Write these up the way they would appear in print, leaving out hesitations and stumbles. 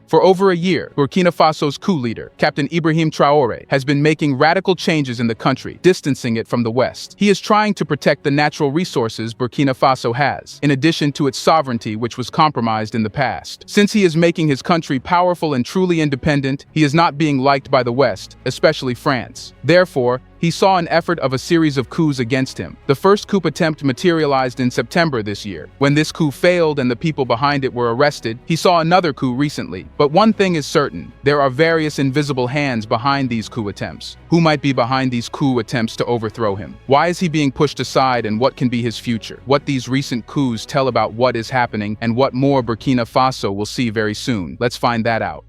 For over a year, Burkina Faso's coup leader, Captain Ibrahim Traoré, has been making radical changes in the country, distancing it from the West. He is trying to protect the natural resources Burkina Faso has, in addition to its sovereignty, which was compromised in the past. Since he is making his country powerful and truly independent, he is not being liked by the West, especially France. Therefore, he saw an effort of a series of coups against him. The first coup attempt materialized in September this year. When this coup failed and the people behind it were arrested, he saw another coup recently. But one thing is certain: there are various invisible hands behind these coup attempts. Who might be behind these coup attempts to overthrow him? Why is he being pushed aside, and what can be his future? What these recent coups tell about what is happening and what more Burkina Faso will see very soon. Let's find that out.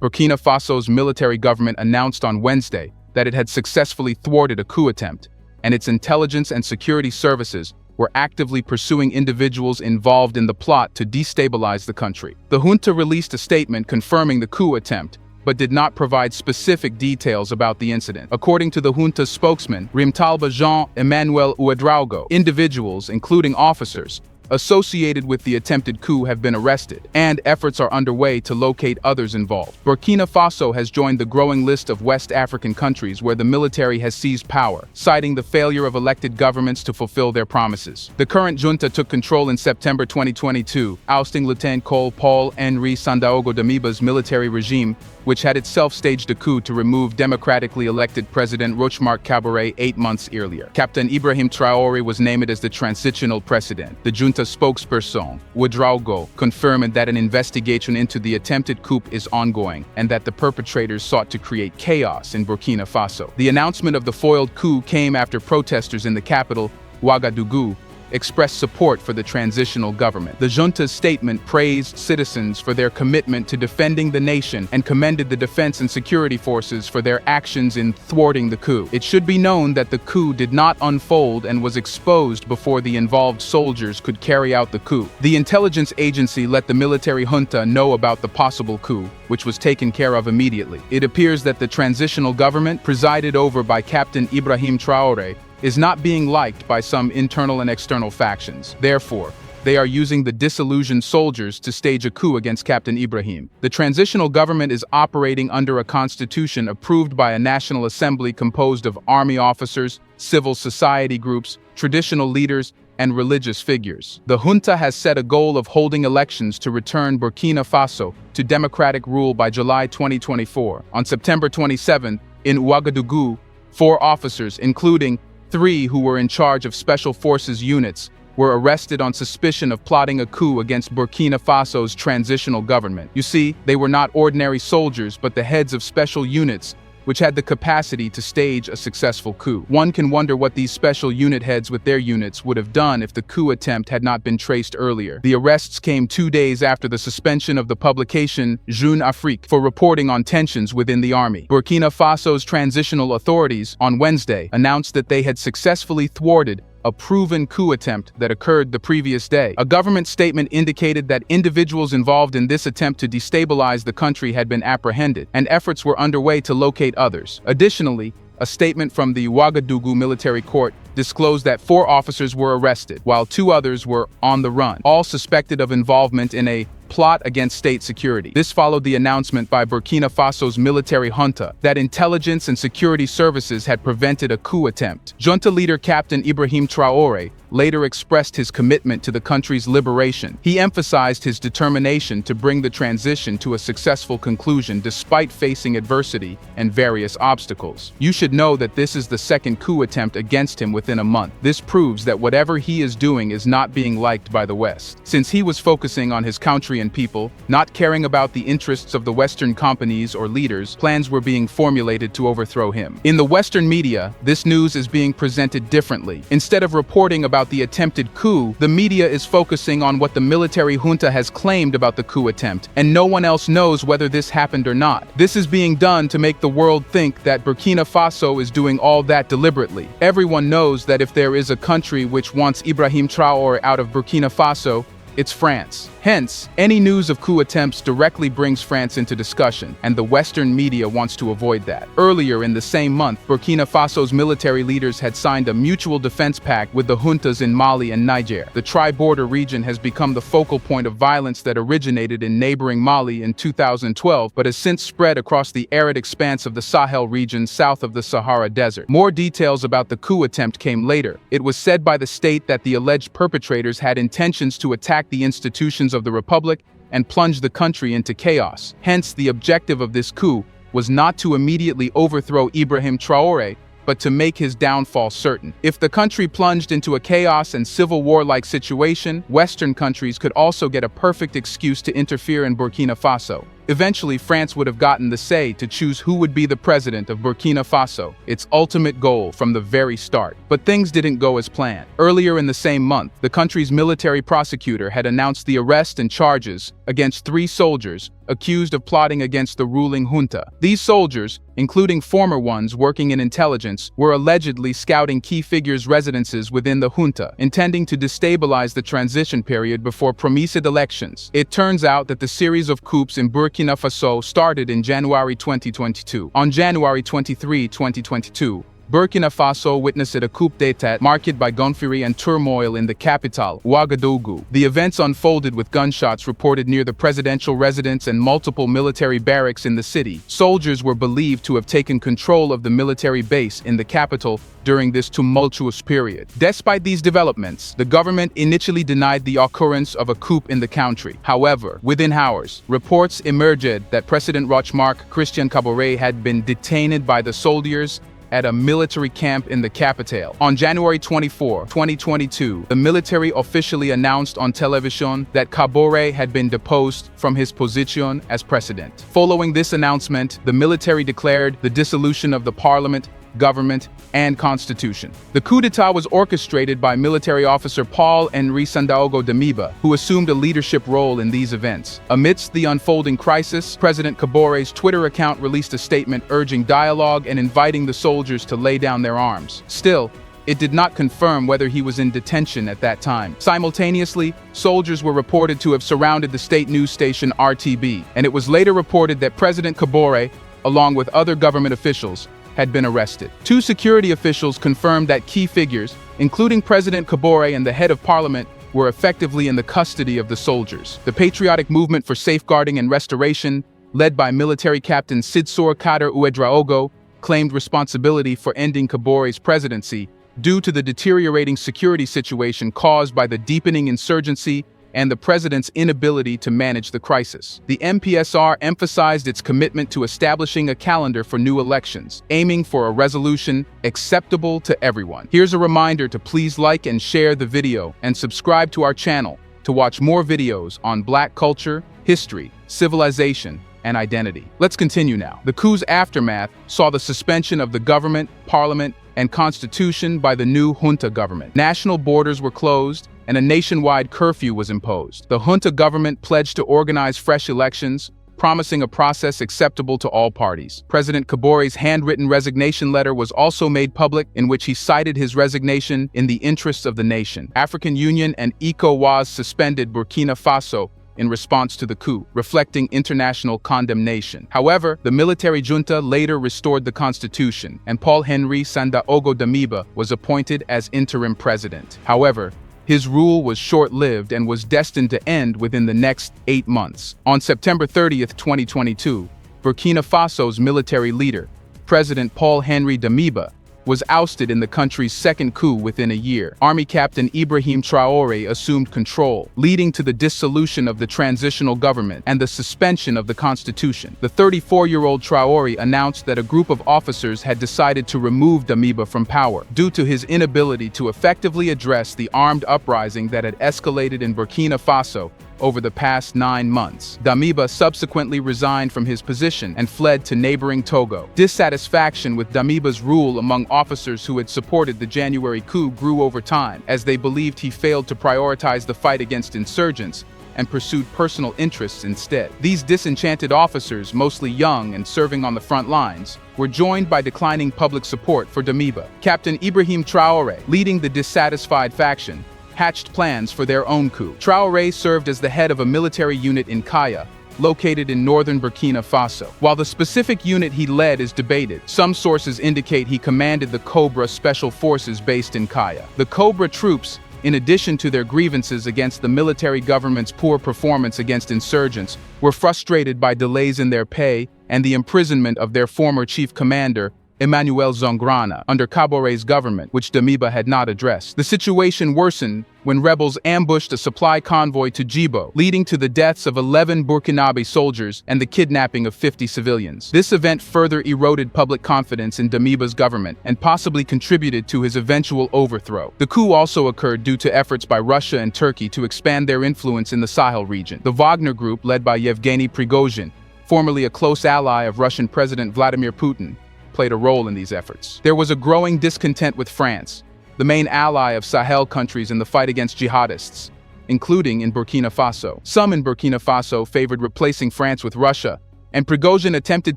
Burkina Faso's military government announced on Wednesday that it had successfully thwarted a coup attempt, and its intelligence and security services were actively pursuing individuals involved in the plot to destabilize the country. The junta released a statement confirming the coup attempt, but did not provide specific details about the incident. According to the junta's spokesman, Rimtalba Jean-Emmanuel Ouedraogo, individuals, including officers, associated with the attempted coup have been arrested, and efforts are underway to locate others involved. Burkina Faso has joined the growing list of West African countries where the military has seized power, citing the failure of elected governments to fulfill their promises. The current junta took control in September 2022, ousting Lieutenant-Colonel Paul-Henri Sandaogo Damiba's military regime, which had itself staged a coup to remove democratically elected President Rochmark Kabore 8 months earlier. Captain Ibrahim Traoré was named as the transitional president. The junta spokesperson, Ouedraogo, confirmed that an investigation into the attempted coup is ongoing and that the perpetrators sought to create chaos in Burkina Faso. The announcement of the foiled coup came after protesters in the capital, Ouagadougou, expressed support for the transitional government. The junta's statement praised citizens for their commitment to defending the nation and commended the defense and security forces for their actions in thwarting the coup. It should be known that the coup did not unfold and was exposed before the involved soldiers could carry out the coup. The intelligence agency let the military junta know about the possible coup, which was taken care of immediately. It appears that the transitional government, presided over by Captain Ibrahim Traoré, is not being liked by some internal and external factions. Therefore, they are using the disillusioned soldiers to stage a coup against Captain Ibrahim. The transitional government is operating under a constitution approved by a national assembly composed of army officers, civil society groups, traditional leaders, and religious figures. The junta has set a goal of holding elections to return Burkina Faso to democratic rule by July 2024. On September 27, in Ouagadougou, 4 officers, including 3 who were in charge of special forces units, were arrested on suspicion of plotting a coup against Burkina Faso's transitional government. You see, they were not ordinary soldiers, but the heads of special units, which had the capacity to stage a successful coup. One can wonder what these special unit heads with their units would have done if the coup attempt had not been traced earlier. The arrests came 2 days after the suspension of the publication Jeune Afrique for reporting on tensions within the army. Burkina Faso's transitional authorities on Wednesday announced that they had successfully thwarted a proven coup attempt that occurred the previous day. A government statement indicated that individuals involved in this attempt to destabilize the country had been apprehended, and efforts were underway to locate others. Additionally, a statement from the Ouagadougou military court disclosed that 4 officers were arrested, while 2 others were on the run, all suspected of involvement in a plot against state security. This followed the announcement by Burkina Faso's military junta that intelligence and security services had prevented a coup attempt. Junta leader Captain Ibrahim Traoré later expressed his commitment to the country's liberation. He emphasized his determination to bring the transition to a successful conclusion despite facing adversity and various obstacles. You should know that this is the second coup attempt against him within a month. This proves that whatever he is doing is not being liked by the West. Since he was focusing on his country and people, not caring about the interests of the Western companies or leaders, plans were being formulated to overthrow him. In the Western media, this news is being presented differently. Instead of reporting about the attempted coup, the media is focusing on what the military junta has claimed about the coup attempt, and no one else knows whether this happened or not. This is being done to make the world think that Burkina Faso is doing all that deliberately. Everyone knows that if there is a country which wants Ibrahim Traoré out of Burkina Faso, It's France. Hence, any news of coup attempts directly brings France into discussion, and the Western media wants to avoid that. Earlier in the same month, Burkina Faso's military leaders had signed a mutual defense pact with the juntas in Mali and Niger. The tri-border region has become the focal point of violence that originated in neighboring Mali in 2012, but has since spread across the arid expanse of the Sahel region south of the Sahara Desert. More details about the coup attempt came later. It was said by the state that the alleged perpetrators had intentions to attack the institutions of the republic and plunge the country into chaos. Hence, the objective of this coup was not to immediately overthrow Ibrahim Traoré, but to make his downfall certain. If the country plunged into a chaos and civil war-like situation, Western countries could also get a perfect excuse to interfere in Burkina Faso. Eventually, France would have gotten the say to choose who would be the president of Burkina Faso, its ultimate goal from the very start. But things didn't go as planned. Earlier in the same month, the country's military prosecutor had announced the arrest and charges against 3 soldiers accused of plotting against the ruling junta. These soldiers, including former ones working in intelligence, were allegedly scouting key figures' residences within the junta, intending to destabilize the transition period before promised elections. It turns out that the series of coups in Burkina Faso started in January 2022. On January 23, 2022, Burkina Faso witnessed a coup d'état marked by gunfire and turmoil in the capital, Ouagadougou. The events unfolded with gunshots reported near the presidential residence and multiple military barracks in the city. Soldiers were believed to have taken control of the military base in the capital during this tumultuous period. Despite these developments, the government initially denied the occurrence of a coup in the country. However, within hours, reports emerged that President Roch-Marc Christian Kabore had been detained by the soldiers at a military camp in the capital. On January 24, 2022, the military officially announced on television that Kabore had been deposed from his position as president. Following this announcement, the military declared the dissolution of the parliament, government, and constitution. The coup d'etat was orchestrated by military officer Paul-Henri Sandaogo Damiba, who assumed a leadership role in these events. Amidst the unfolding crisis, President Kabore's Twitter account released a statement urging dialogue and inviting the soldiers to lay down their arms. Still, it did not confirm whether he was in detention at that time. Simultaneously, soldiers were reported to have surrounded the state news station RTB, and it was later reported that President Kabore, along with other government officials, had been arrested. 2 security officials confirmed that key figures, including President Kabore and the head of parliament, were effectively in the custody of the soldiers. The Patriotic Movement for Safeguarding and Restoration, led by military captain Sidsor Kader Ouedraogo, claimed responsibility for ending Kabore's presidency due to the deteriorating security situation caused by the deepening insurgency and the president's inability to manage the crisis. The MPSR emphasized its commitment to establishing a calendar for new elections, aiming for a resolution acceptable to everyone. Here's a reminder to please like and share the video and subscribe to our channel to watch more videos on Black culture, history, civilization, and identity. Let's continue now. The coup's aftermath saw the suspension of the government, parliament, and constitution by the new junta government. National borders were closed, and a nationwide curfew was imposed. The junta government pledged to organize fresh elections, promising a process acceptable to all parties. President Kabore's handwritten resignation letter was also made public, in which he cited his resignation in the interests of the nation. African Union and ECOWAS suspended Burkina Faso in response to the coup, reflecting international condemnation. However, the military junta later restored the constitution, and Paul-Henri Sandaogo Damiba was appointed as interim president. However, his rule was short-lived and was destined to end within the next 8 months. On September 30th, 2022, Burkina Faso's military leader, President Paul-Henri Damiba, was ousted in the country's second coup within a year. Army Captain Ibrahim Traoré assumed control, leading to the dissolution of the transitional government and the suspension of the constitution. The 34-year-old Traoré announced that a group of officers had decided to remove Damiba from power due to his inability to effectively address the armed uprising that had escalated in Burkina Faso over the past 9 months. Damiba subsequently resigned from his position and fled to neighboring Togo. Dissatisfaction with Damiba's rule among officers who had supported the January coup grew over time, as they believed he failed to prioritize the fight against insurgents and pursued personal interests instead. These disenchanted officers, mostly young and serving on the front lines, were joined by declining public support for Damiba. Captain Ibrahim Traoré, leading the dissatisfied faction, hatched plans for their own coup. Traoré served as the head of a military unit in Kaya, located in northern Burkina Faso. While the specific unit he led is debated, some sources indicate he commanded the Cobra Special Forces based in Kaya. The Cobra troops, in addition to their grievances against the military government's poor performance against insurgents, were frustrated by delays in their pay and the imprisonment of their former chief commander, Emmanuel Zongrana, under Kaboré's government, which Damiba had not addressed. The situation worsened when rebels ambushed a supply convoy to Djibo, leading to the deaths of 11 Burkinabe soldiers and the kidnapping of 50 civilians. This event further eroded public confidence in Damiba's government and possibly contributed to his eventual overthrow. The coup also occurred due to efforts by Russia and Turkey to expand their influence in the Sahel region. The Wagner Group, led by Yevgeny Prigozhin, formerly a close ally of Russian President Vladimir Putin, played a role in these efforts. There was a growing discontent with France, the main ally of Sahel countries in the fight against jihadists, including in Burkina Faso. Some in Burkina Faso favored replacing France with Russia, and Prigozhin attempted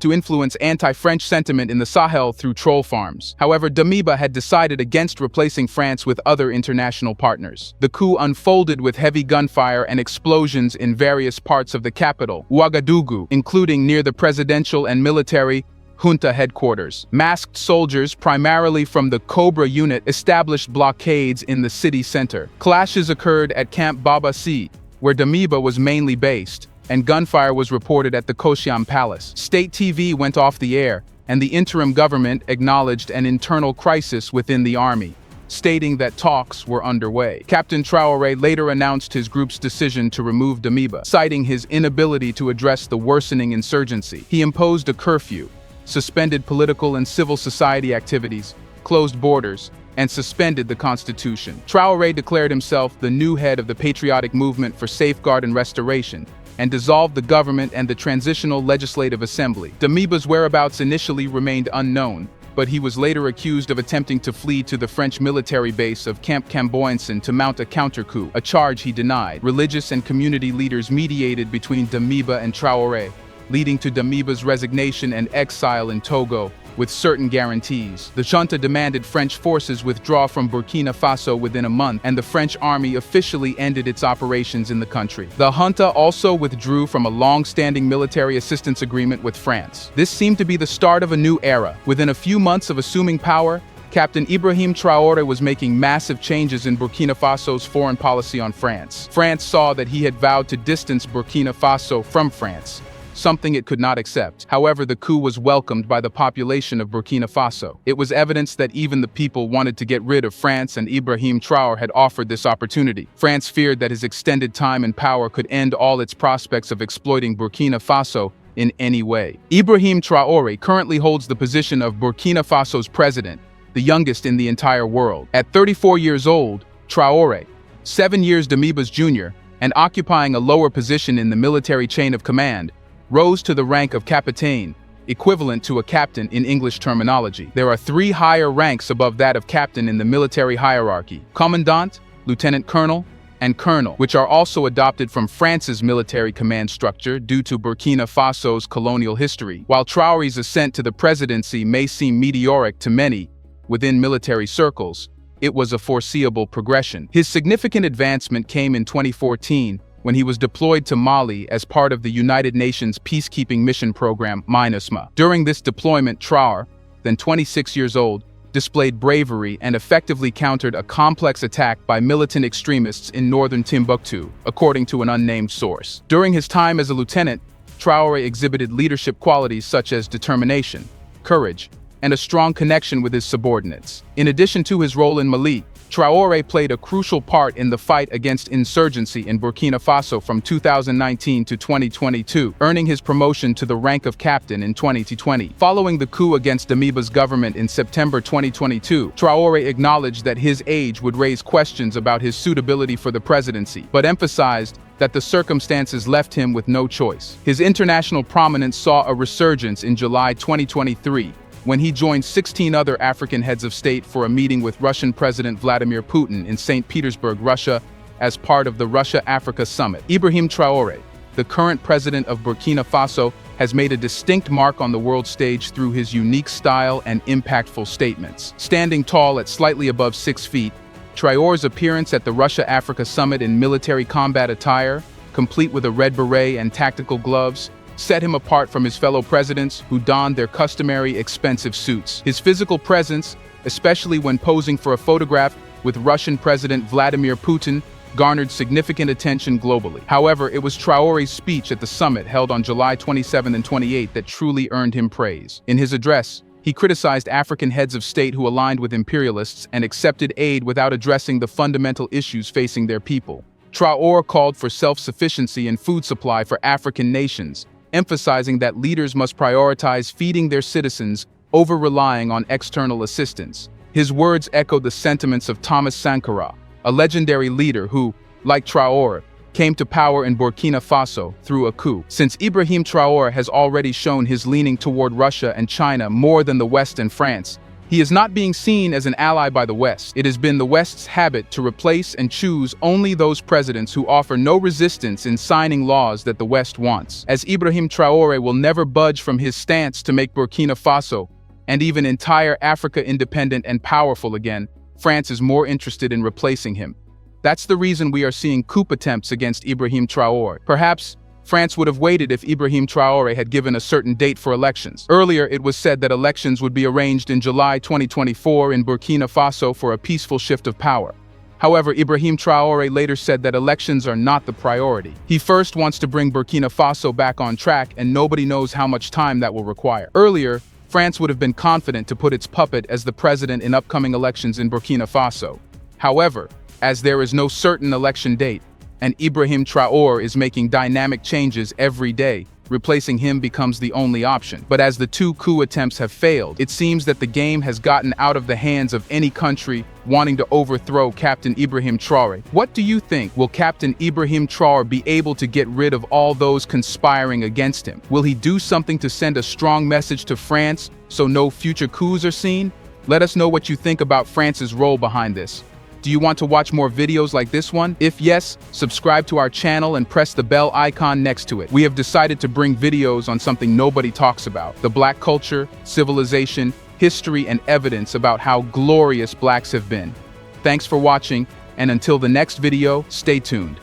to influence anti-French sentiment in the Sahel through troll farms. However, Damiba had decided against replacing France with other international partners. The coup unfolded with heavy gunfire and explosions in various parts of the capital, Ouagadougou, including near the presidential and military junta headquarters. Masked soldiers, primarily from the Cobra unit, established blockades in the city center. Clashes occurred at Camp Babassi, where Damiba was mainly based, and gunfire was reported at the Koshiam Palace. State TV went off the air, and the interim government acknowledged an internal crisis within the army, stating that talks were underway. Captain Traoré later announced his group's decision to remove Damiba, citing his inability to address the worsening insurgency. He imposed a curfew, suspended political and civil society activities, closed borders, and suspended the constitution. Traoré declared himself the new head of the Patriotic Movement for Safeguard and Restoration, and dissolved the government and the Transitional Legislative Assembly. Damiba's whereabouts initially remained unknown, but he was later accused of attempting to flee to the French military base of Camp Camboinson to mount a counter-coup, a charge he denied. Religious and community leaders mediated between Damiba and Traoré, leading to Damiba's resignation and exile in Togo, with certain guarantees. The junta demanded French forces withdraw from Burkina Faso within a month, and the French army officially ended its operations in the country. The junta also withdrew from a long-standing military assistance agreement with France. This seemed to be the start of a new era. Within a few months of assuming power, Captain Ibrahim Traoré was making massive changes in Burkina Faso's foreign policy on France. France saw that he had vowed to distance Burkina Faso from France, something it could not accept. However, the coup was welcomed by the population of Burkina Faso. It was evidence that even the people wanted to get rid of France, and Ibrahim Traoré had offered this opportunity. France feared that his extended time in power could end all its prospects of exploiting Burkina Faso in any way. Ibrahim Traoré currently holds the position of Burkina Faso's president, the youngest in the entire world. At 34 years old, Traoré, 7 years Damiba's junior, and occupying a lower position in the military chain of command, rose to the rank of capitaine, equivalent to a captain in English terminology. There are 3 higher ranks above that of captain in the military hierarchy: commandant, lieutenant colonel, and colonel, which are also adopted from France's military command structure due to Burkina Faso's colonial history. While Traoré's ascent to the presidency may seem meteoric to many within military circles, it was a foreseeable progression. His significant advancement came in 2014, when he was deployed to Mali as part of the United Nations peacekeeping mission program, MINUSMA. During this deployment, Traoré, then 26 years old, displayed bravery and effectively countered a complex attack by militant extremists in northern Timbuktu, according to an unnamed source. During his time as a lieutenant, Traoré exhibited leadership qualities such as determination, courage, and a strong connection with his subordinates. In addition to his role in Mali, Traoré played a crucial part in the fight against insurgency in Burkina Faso from 2019 to 2022, earning his promotion to the rank of captain in 2020. Following the coup against Damiba's government in September 2022, Traoré acknowledged that his age would raise questions about his suitability for the presidency, but emphasized that the circumstances left him with no choice. His international prominence saw a resurgence in July 2023, when he joined 16 other African heads of state for a meeting with Russian President Vladimir Putin in St. Petersburg, Russia, as part of the Russia-Africa Summit. Ibrahim Traoré, the current president of Burkina Faso, has made a distinct mark on the world stage through his unique style and impactful statements. Standing tall at slightly above 6 feet, Traore's appearance at the Russia-Africa Summit in military combat attire, complete with a red beret and tactical gloves, set him apart from his fellow presidents who donned their customary expensive suits. His physical presence, especially when posing for a photograph with Russian President Vladimir Putin, garnered significant attention globally. However, it was Traore's speech at the summit held on July 27 and 28 that truly earned him praise. In his address, he criticized African heads of state who aligned with imperialists and accepted aid without addressing the fundamental issues facing their people. Traore called for self-sufficiency in food supply for African nations, emphasizing that leaders must prioritize feeding their citizens over relying on external assistance. His words echoed the sentiments of Thomas Sankara, a legendary leader who, like Traore, came to power in Burkina Faso through a coup. Since Ibrahim Traore has already shown his leaning toward Russia and China more than the West and France, he is not being seen as an ally by the West. It has been the West's habit to replace and choose only those presidents who offer no resistance in signing laws that the West wants. As Ibrahim Traore will never budge from his stance to make Burkina Faso, and even entire Africa independent and powerful again, France is more interested in replacing him. That's the reason we are seeing coup attempts against Ibrahim Traore. Perhaps France would have waited if Ibrahim Traore had given a certain date for elections. Earlier, it was said that elections would be arranged in July 2024 in Burkina Faso for a peaceful shift of power. However, Ibrahim Traore later said that elections are not the priority. He first wants to bring Burkina Faso back on track, and nobody knows how much time that will require. Earlier, France would have been confident to put its puppet as the president in upcoming elections in Burkina Faso. However, as there is no certain election date, and Ibrahim Traore is making dynamic changes every day, replacing him becomes the only option. But as the two coup attempts have failed, it seems that the game has gotten out of the hands of any country wanting to overthrow Captain Ibrahim Traore. What do you think? Will Captain Ibrahim Traore be able to get rid of all those conspiring against him? Will he do something to send a strong message to France so no future coups are seen? Let us know what you think about France's role behind this. Do you want to watch more videos like this one? If yes, subscribe to our channel and press the bell icon next to it. We have decided to bring videos on something nobody talks about: the Black culture, civilization, history, and evidence about how glorious Blacks have been. Thanks for watching, and until the next video, stay tuned.